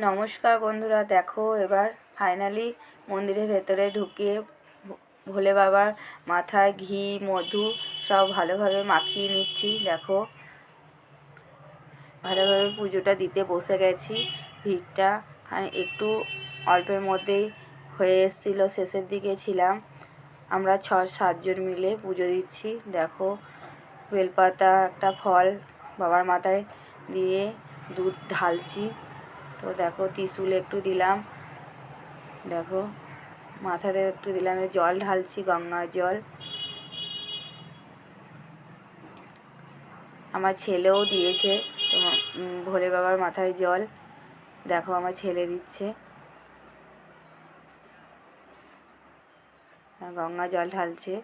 নমস্কার বন্ধুরা, দেখো এবার ফাইনালি মন্দিরের ভেতরে ঢুকিয়ে ভোলে বাবার মাথায় ঘি মধু সব ভালোভাবে মাখিয়ে নিচ্ছি। দেখো ভালোভাবে পুজোটা দিতে বসে গেছি। ভিড়টা একটু অল্পের মধ্যেই হয়ে এসেছিলো, শেষের দিকে ছিলাম। আমরা 6-7 জন মিলে পুজো দিচ্ছি। দেখো বেলপাতা একটা ফল বাবার মাথায় দিয়ে দুধ ঢালছি। তো দেখো ত্রিশূল একটু দিলাম, দেখো মাথাতে একটু দিলাম, জল ঢালছি, গঙ্গার জল। আমার ছেলেও দিয়েছে ভোলে বাবার মাথায় জল। দেখো আমার ছেলে দিচ্ছে, গঙ্গা জল ঢালছে।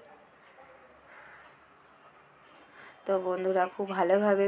তো বন্ধুরা খুব ভালোভাবে